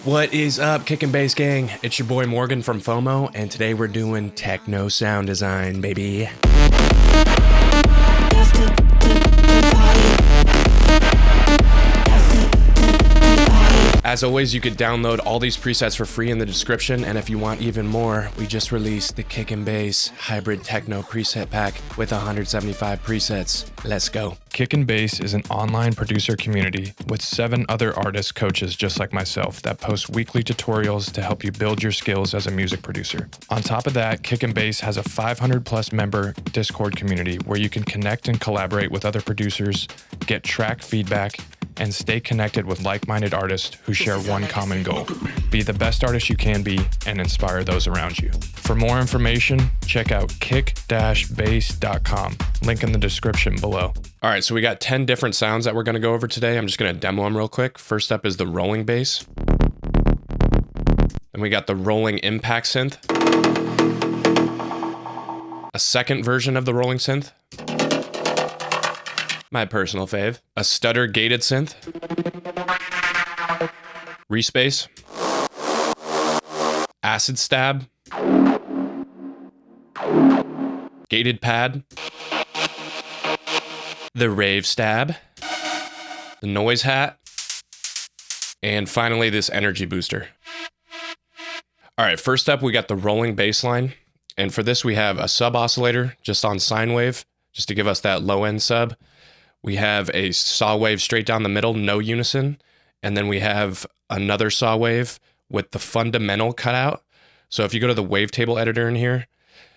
What is up, Kick and Bass Gang? It's your boy Morgan from FOMO, and today we're doing techno sound design, baby. As always, you could download all these presets for free in the description, and if you want even more, we just released the Kick and Bass Hybrid Techno preset pack with 175 presets. Let's go. Kick and Bass is an online producer community with 7 other artist coaches just like myself that post weekly tutorials to help you build your skills as a music producer. On top of that, Kick and Bass has a 500 plus member Discord community where you can connect and collaborate with other producers, get track feedback, and stay connected with like-minded artists who share one common goal. Be the best artist you can be and inspire those around you. For more information, check out kick-bass.com. Link in the description below. All right, so we got 10 different sounds that we're gonna go over today. I'm just gonna demo them real quick. First up is the rolling bass. Then we got the rolling impact synth. A second version of the rolling synth. My personal fave. A stutter gated synth. Reese bass. Acid stab. Gated pad. The Rave stab. The noise hat. And finally, this energy booster. All right, first up, we got the rolling bass line. And for this, we have a sub oscillator just on sine wave, just to give us that low end sub. We have a saw wave straight down the middle, no unison. And then we have another saw wave with the fundamental cutout. So if you go to the wavetable editor in here,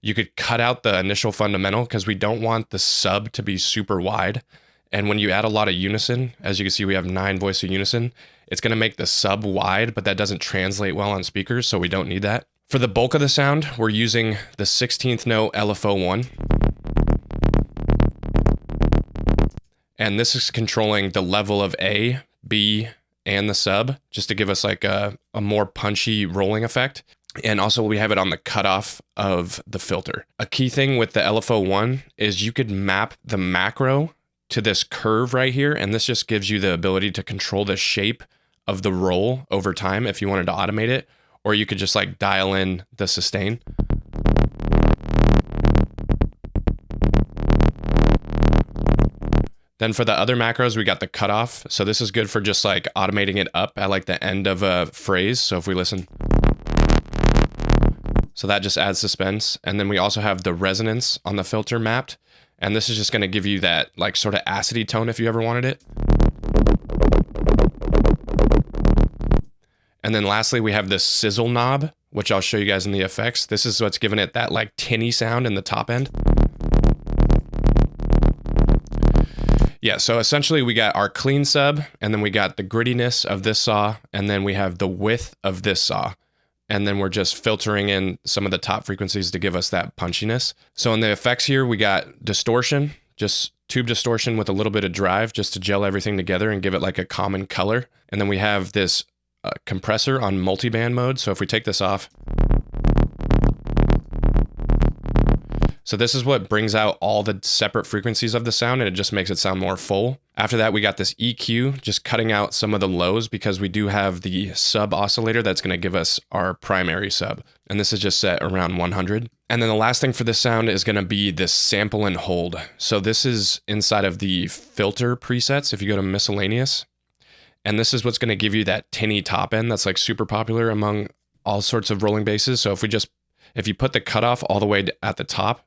you could cut out the initial fundamental because we don't want the sub to be super wide. And when you add a lot of unison, as you can see, we have 9 voice of unison. It's going to make the sub wide, but that doesn't translate well on speakers, so we don't need that. For the bulk of the sound, we're using the 16th note LFO1. And this is controlling the level of A, B, and the sub, just to give us like a more punchy rolling effect. And also we have it on the cutoff of the filter. A key thing with the LFO1 is you could map the macro to this curve right here, and this just gives you the ability to control the shape of the roll over time if you wanted to automate it, or you could just like dial in the sustain. Then for the other macros, we got the cutoff. So this is good for just like automating it up at like the end of a phrase. So if we listen, so that just adds suspense. And then we also have the resonance on the filter mapped. And this is just going to give you that like sort of acidy tone if you ever wanted it. And then lastly, we have this sizzle knob, which I'll show you guys in the effects. This is what's giving it that like tinny sound in the top end. Yeah, so essentially we got our clean sub, and then we got the grittiness of this saw, and then we have the width of this saw. And then we're just filtering in some of the top frequencies to give us that punchiness. So in the effects here, we got distortion, just tube distortion with a little bit of drive just to gel everything together and give it like a common color. And then we have this compressor on multiband mode. So if we take this off, so this is what brings out all the separate frequencies of the sound, and it just makes it sound more full. After that, we got this EQ, just cutting out some of the lows because we do have the sub oscillator that's going to give us our primary sub. And this is just set around 100. And then the last thing for this sound is going to be this sample and hold. So this is inside of the filter presets if you go to miscellaneous. And this is what's going to give you that tinny top end that's like super popular among all sorts of rolling basses. So if you put the cutoff all the way at the top,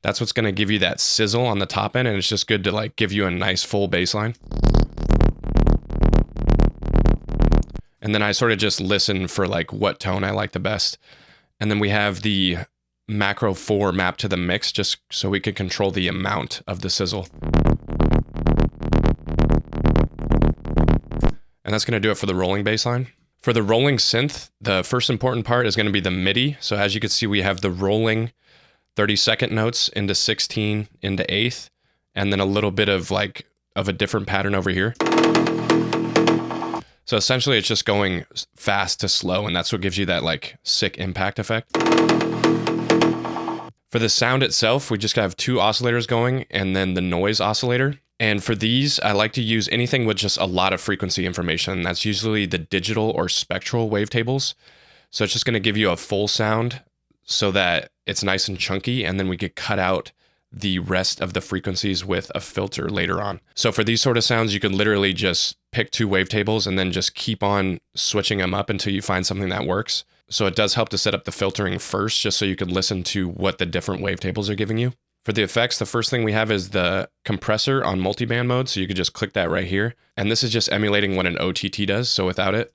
that's what's going to give you that sizzle on the top end, and it's just good to like give you a nice full bass line. And then I sort of just listen for like what tone I like the best. And then we have the macro 4 mapped to the mix just so we can control the amount of the sizzle. And that's going to do it for the rolling bass line. For the rolling synth, the first important part is going to be the MIDI. So as you can see, we have the rolling 32nd notes into 16 into 8th, and then a little bit of like of a different pattern over here. So essentially it's just going fast to slow, and that's what gives you that like sick impact effect. For the sound itself, we just have 2 oscillators going and then the noise oscillator. And for these, I like to use anything with just a lot of frequency information. That's usually the digital or spectral wavetables. So it's just going to give you a full sound so that it's nice and chunky, and then we could cut out the rest of the frequencies with a filter later on. So for these sort of sounds, you can literally just pick 2 wavetables and then just keep on switching them up until you find something that works. So it does help to set up the filtering first, just so you can listen to what the different wavetables are giving you. For the effects, the first thing we have is the compressor on multiband mode. So you could just click that right here. And this is just emulating what an OTT does, so without it.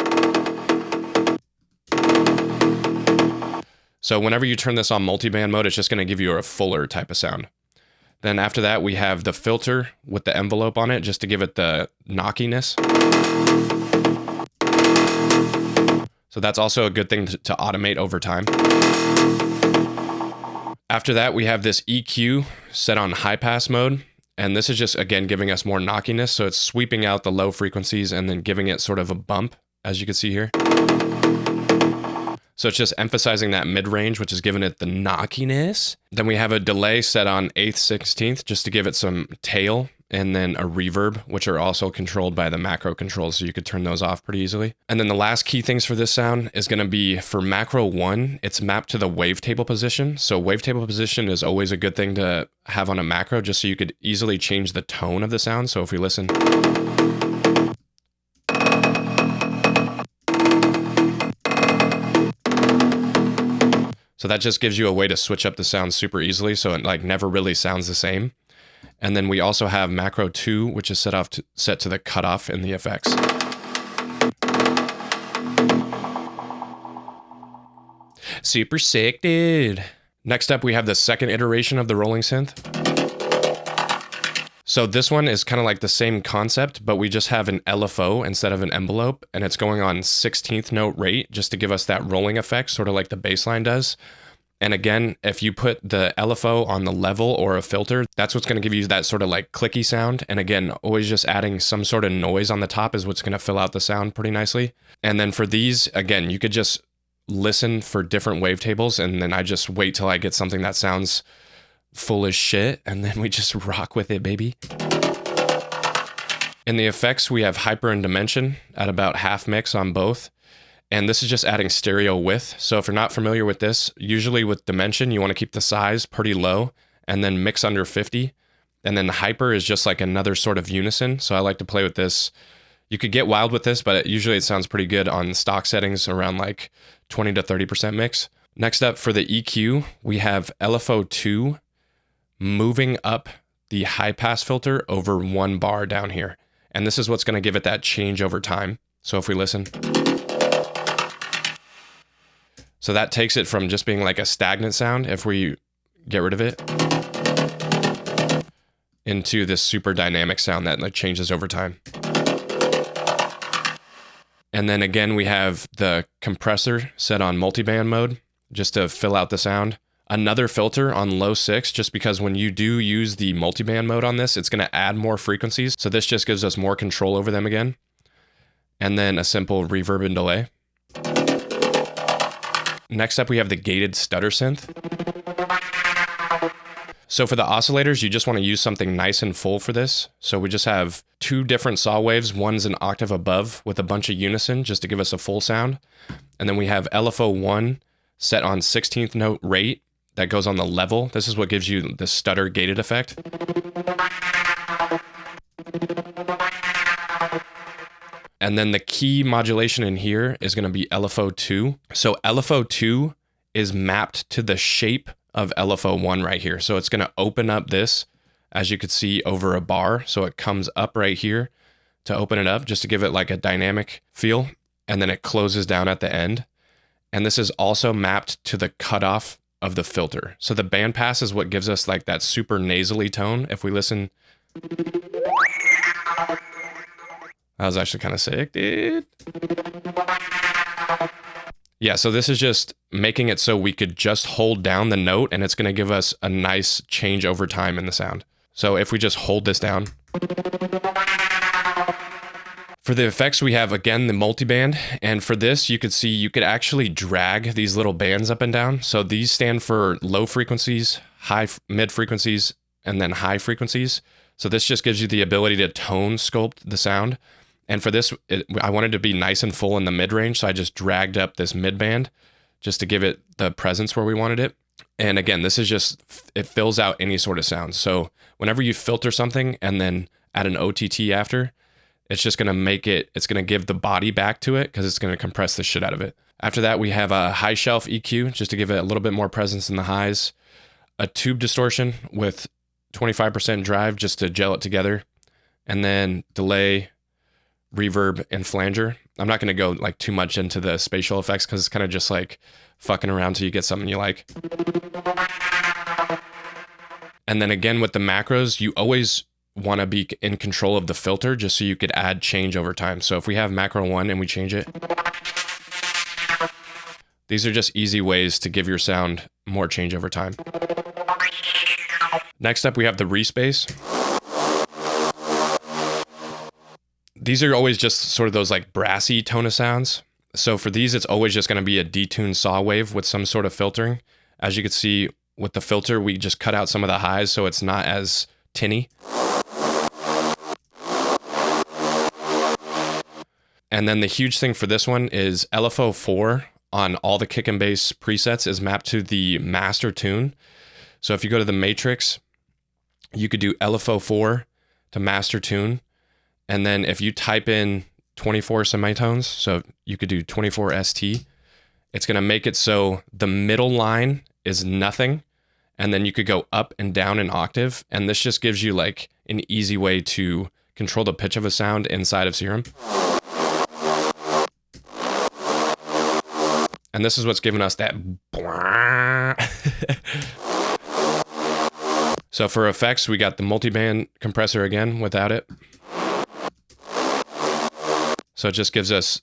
So whenever you turn this on multiband mode, it's just going to give you a fuller type of sound. Then after that, we have the filter with the envelope on it, just to give it the knockiness. So that's also a good thing to automate over time. After that, we have this EQ set on high pass mode. And this is just, again, giving us more knockiness. So it's sweeping out the low frequencies and then giving it sort of a bump, as you can see here. So it's just emphasizing that mid-range, which is giving it the knockiness. Then we have a delay set on 1/8, 16th, just to give it some tail, and then a reverb, which are also controlled by the macro controls, so you could turn those off pretty easily. And then the last key things for this sound is going to be for macro 1, it's mapped to the wavetable position. So wavetable position is always a good thing to have on a macro, just so you could easily change the tone of the sound. So if we listen... So that just gives you a way to switch up the sound super easily, so it like never really sounds the same. And then we also have macro 2, which is set to the cutoff in the effects. Super sick, dude. Next up, we have the second iteration of the rolling synth. So this one is kind of like the same concept, but we just have an LFO instead of an envelope, and it's going on 16th note rate just to give us that rolling effect, sort of like the bass line does. And again, if you put the LFO on the level or a filter, that's what's going to give you that sort of like clicky sound. And again, always just adding some sort of noise on the top is what's going to fill out the sound pretty nicely. And then for these, again, you could just listen for different wavetables, and then I just wait till I get something that sounds full as shit, and then we just rock with it, baby. In the effects, we have hyper and dimension at about half mix on both. And this is just adding stereo width. So if you're not familiar with this, usually with dimension, you want to keep the size pretty low and then mix under 50. And then hyper is just like another sort of unison. So I like to play with this. You could get wild with this, but usually it sounds pretty good on stock settings around like 20 to 30% mix. Next up for the EQ, we have LFO 2 moving up the high pass filter over 1 bar down here. And this is what's going to give it that change over time. So if we listen. So that takes it from just being like a stagnant sound, if we get rid of it, into this super dynamic sound that like changes over time. And then again, we have the compressor set on multiband mode just to fill out the sound. Another filter on low 6, just because when you do use the multiband mode on this, it's going to add more frequencies. So this just gives us more control over them again. And then a simple reverb and delay. Next up, we have the gated stutter synth. So for the oscillators, you just want to use something nice and full for this. So we just have 2 different saw waves. One's an octave above with a bunch of unison just to give us a full sound. And then we have LFO 1 set on 16th note rate that goes on the level. This is what gives you the stutter gated effect. And then the key modulation in here is going to be LFO 2. So LFO 2 is mapped to the shape of LFO 1 right here. So it's going to open up this, as you could see, over a bar. So it comes up right here to open it up, just to give it like a dynamic feel. And then it closes down at the end. And this is also mapped to the cutoff of the filter. So the bandpass is what gives us like that super nasally tone. If we listen, that was actually kind of sick, dude. Yeah, so this is just making it so we could just hold down the note, and it's going to give us a nice change over time in the sound. So if we just hold this down. For the effects, we have, again, the multiband. And for this, you could see you could actually drag these little bands up and down. So these stand for low frequencies, mid frequencies, and then high frequencies. So this just gives you the ability to tone sculpt the sound. And for this, I wanted to be nice and full in the mid-range, so I just dragged up this mid-band just to give it the presence where we wanted it. And again, this is just, it fills out any sort of sound. So whenever you filter something and then add an OTT after, it's just going to make it, it's going to give the body back to it because it's going to compress the shit out of it. After that, we have a high shelf EQ just to give it a little bit more presence in the highs, a tube distortion with 25% drive just to gel it together, and then delay, reverb, and flanger. I'm not going to go like too much into the spatial effects because it's kind of just like fucking around till you get something you like. And then again with the macros, you always want to be in control of the filter just so you could add change over time. So if we have macro 1 and we change it, these are just easy ways to give your sound more change over time. Next up, we have the Reese bass. These are always just sort of those like brassy tone of sounds. So for these, it's always just going to be a detuned saw wave with some sort of filtering. As you can see with the filter, we just cut out some of the highs so it's not as tinny. And then the huge thing for this one is LFO4 on all the kick and bass presets is mapped to the master tune. So if you go to the matrix, you could do LFO4 to master tune. And then if you type in 24 semitones, so you could do 24 ST, it's going to make it so the middle line is nothing. And then you could go up and down an octave. And this just gives you like an easy way to control the pitch of a sound inside of SERUM. And this is what's giving us that. So for effects, we got the multiband compressor again without it. So it just gives us,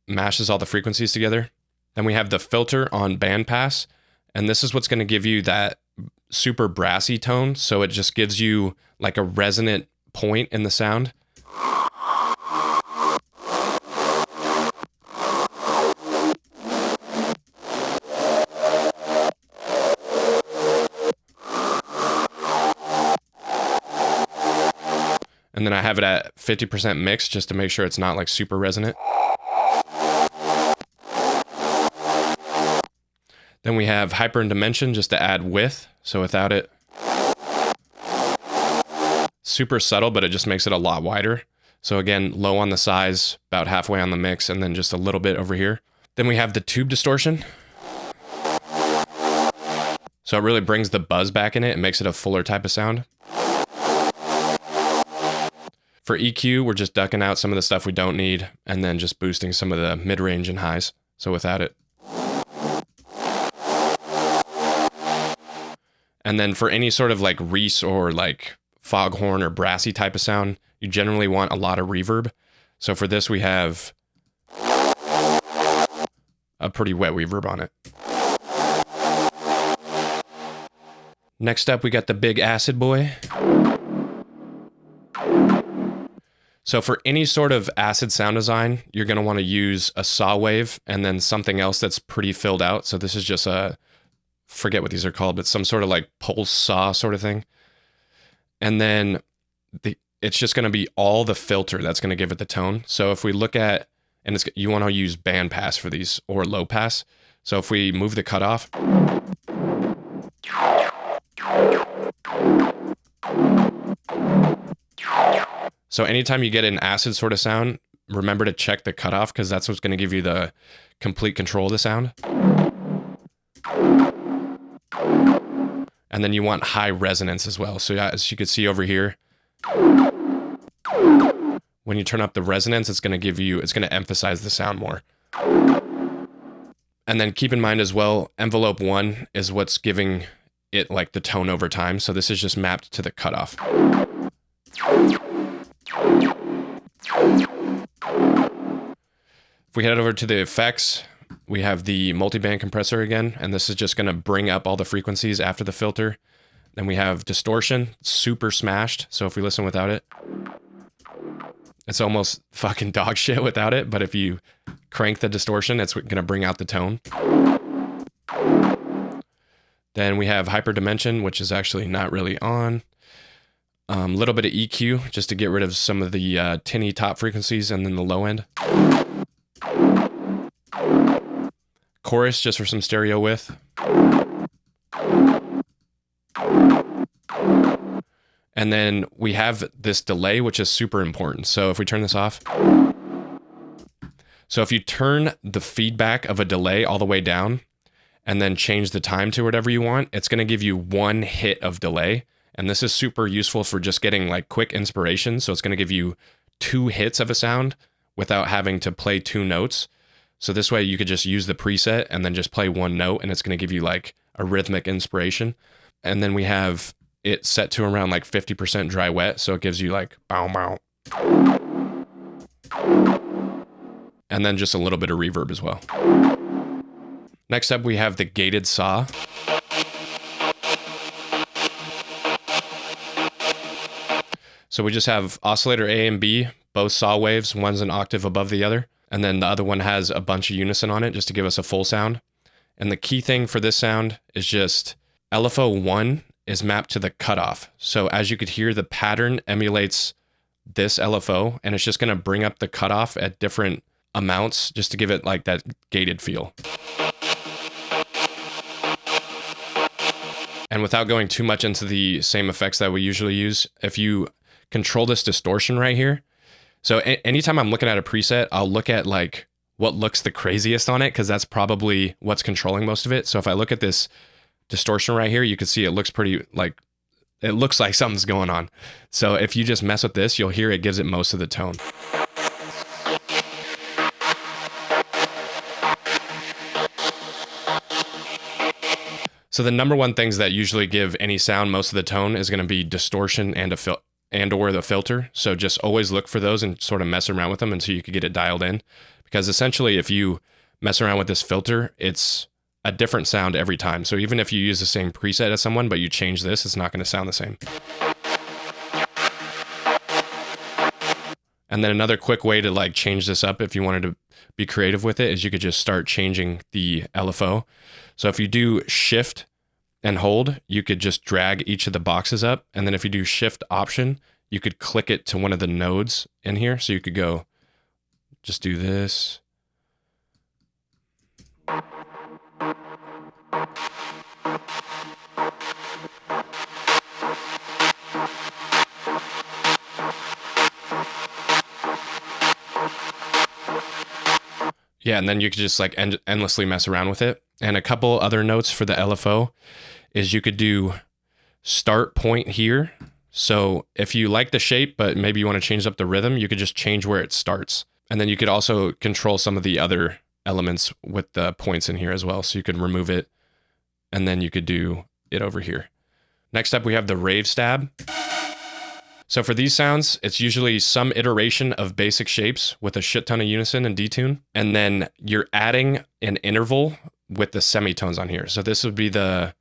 mashes all the frequencies together. Then we have the filter on bandpass. And this is what's going to give you that super brassy tone. So it just gives you like a resonant point in the sound. And then I have it at 50% mix just to make sure it's not like super resonant. Then we have hyper and dimension just to add width. So without it, super subtle, but it just makes it a lot wider. So again, low on the size, about halfway on the mix, and then just a little bit over here. Then we have the tube distortion. So it really brings the buzz back in it and makes it a fuller type of sound. For EQ, we're just ducking out some of the stuff we don't need and then just boosting some of the mid-range and highs. So without it. And then for any sort of like Reese or like foghorn or brassy type of sound, you generally want a lot of reverb. So for this, we have a pretty wet reverb on it. Next up, we got the big acid boy. So for any sort of acid sound design, you're going to want to use a saw wave and then something else that's pretty filled out. So this is just a, forget what these are called, but some sort of like pulse saw sort of thing. And then it's just going to be all the filter that's going to give it the tone. So if we look at, and you want to use band pass for these or low pass. So if we move the cutoff, so anytime you get an acid sort of sound, remember to check the cutoff because that's what's going to give you the complete control of the sound. And then you want high resonance as well. So as you can see over here, when you turn up the resonance, it's going to emphasize the sound more. And then keep in mind as well, envelope 1 is what's giving it like the tone over time. So this is just mapped to the cutoff. If we head over to the effects, we have the multiband compressor again, and this is just going to bring up all the frequencies after the filter. Then we have distortion, super smashed. So if we listen without it, it's almost fucking dog shit without it. But if you crank the distortion, it's going to bring out the tone. Then we have hyperdimension, which is actually not really on. Little bit of EQ just to get rid of some of the tinny top frequencies and then the low end. Chorus just for some stereo width. And then we have this delay, which is super important. So if we turn this off, so if you turn the feedback of a delay all the way down and then change the time to whatever you want, it's going to give you one hit of delay. And this is super useful for just getting like quick inspiration. So it's going to give you 2 hits of a sound without having to play 2 notes. So this way you could just use the preset and then just play 1 note and it's going to give you like a rhythmic inspiration. And then we have it set to around like 50% dry wet. So it gives you like bow bow. And then just a little bit of reverb as well. Next up, we have the gated saw. So we just have oscillator A and B, both saw waves, one's an octave above the other. And then the other one has a bunch of unison on it just to give us a full sound. And the key thing for this sound is just LFO1 is mapped to the cutoff. So as you could hear, the pattern emulates this LFO, and it's just going to bring up the cutoff at different amounts just to give it like that gated feel. And without going too much into the same effects that we usually use, if you control this distortion right here, so anytime I'm looking at a preset, I'll look at like what looks the craziest on it, because that's probably what's controlling most of it. So if I look at this distortion right here, you can see it looks pretty like, it looks like something's going on. So if you just mess with this, you'll hear it gives it most of the tone. So the number one things that usually give any sound most of the tone is going to be distortion and or the filter. So just always look for those and sort of mess around with them until you can get it dialed in. Because essentially if you mess around with this filter, it's a different sound every time. So even if you use the same preset as someone, but you change this, it's not going to sound the same. And then another quick way to like change this up if you wanted to be creative with it is you could just start changing the LFO. So if you do shift and hold, you could just drag each of the boxes up. And then if you do shift option, you could click it to one of the nodes in here. So you could go, just do this. Yeah, and then you could just like endlessly mess around with it. And a couple other notes for the LFO is you could do start point here. So if you like the shape, but maybe you want to change up the rhythm, you could just change where it starts. And then you could also control some of the other elements with the points in here as well. So you could remove it and then you could do it over here. Next up, we have the Rave stab. So for these sounds, it's usually some iteration of basic shapes with a shit ton of unison and detune. And then you're adding an interval with the semitones on here. So this would be the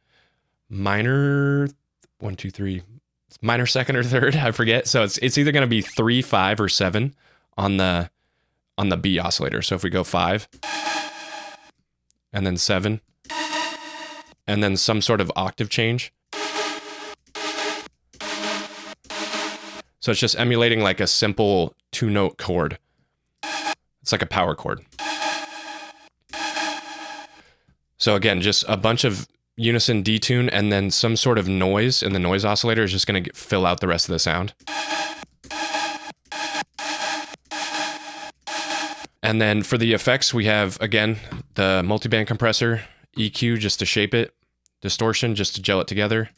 minor, 1, 2, 3, minor second or third, I forget. So it's either going to be 3, 5, or 7 on the B oscillator. So if we go 5, and then 7, and then some sort of octave change. So it's just emulating like a simple 2-note chord. It's like a power chord. So again, just a bunch of unison detune and then some sort of noise in the noise oscillator is just going to fill out the rest of the sound. And then for the effects, we have, again, the multiband compressor, EQ just to shape it, distortion just to gel it together.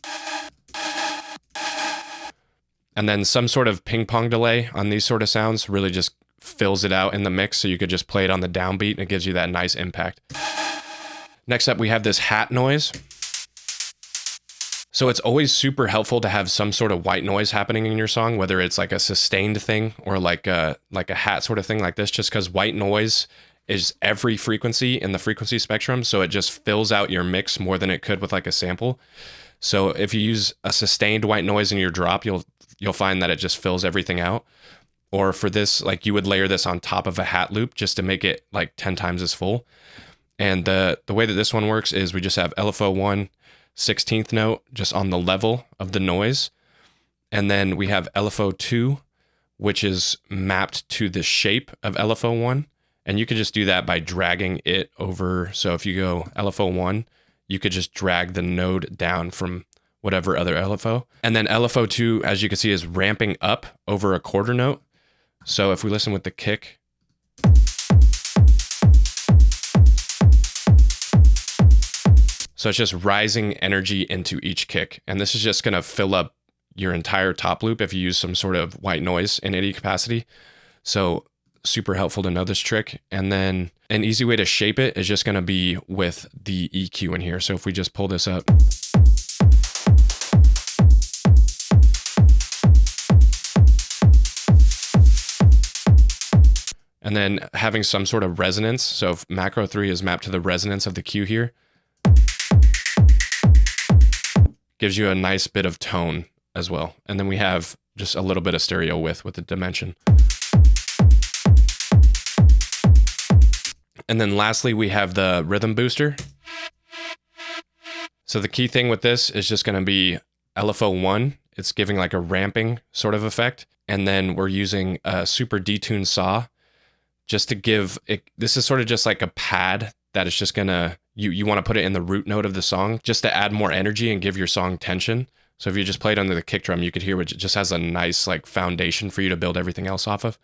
And then some sort of ping pong delay on these sort of sounds really just fills it out in the mix. So you could just play it on the downbeat and it gives you that nice impact. Next up, we have this hat noise. So it's always super helpful to have some sort of white noise happening in your song, whether it's like a sustained thing or like a hat sort of thing like this, just because white noise is every frequency in the frequency spectrum. So it just fills out your mix more than it could with like a sample. So if you use a sustained white noise in your drop, you'll find that it just fills everything out. Or for this, like you would layer this on top of a hat loop just to make it like 10 times as full. And the way that this one works is we just have LFO1 16th note just on the level of the noise. And then we have LFO2, which is mapped to the shape of LFO1. And you could just do that by dragging it over. So if you go LFO1, you could just drag the node down from whatever other LFO. And then LFO2, as you can see, is ramping up over a quarter note. So if we listen with the kick, so it's just rising energy into each kick. And this is just gonna fill up your entire top loop if you use some sort of white noise in any capacity. So super helpful to know this trick. And then an easy way to shape it is just gonna be with the EQ in here. So if we just pull this up, and then having some sort of resonance. So if macro 3 is mapped to the resonance of the Q here, gives you a nice bit of tone as well. And then we have just a little bit of stereo width with the dimension. And then lastly, we have the rhythm booster. So the key thing with this is just gonna be LFO1. It's giving like a ramping sort of effect. And then we're using a super detuned saw just to give it, this is sort of just like a pad that is just gonna, you wanna put it in the root note of the song just to add more energy and give your song tension. So if you just play it under the kick drum, you could hear it just has a nice like foundation for you to build everything else off of.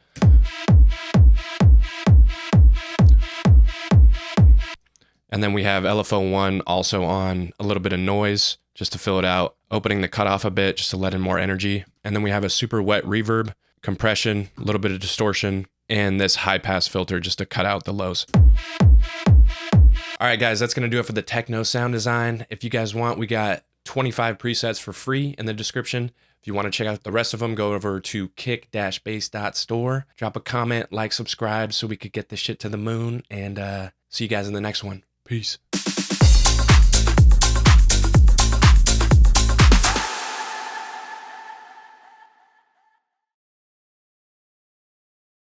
And then we have LFO1 also on a little bit of noise just to fill it out, opening the cutoff a bit just to let in more energy. And then we have a super wet reverb, compression, a little bit of distortion, and this high pass filter just to cut out the lows. All right, guys, that's gonna do it for the Techno sound design. If you guys want, we got 25 presets for free in the description. If you want to check out the rest of them, go over to kick-bass.store. Drop a comment, like, subscribe so we could get this shit to the moon, and see you guys in the next one. Peace.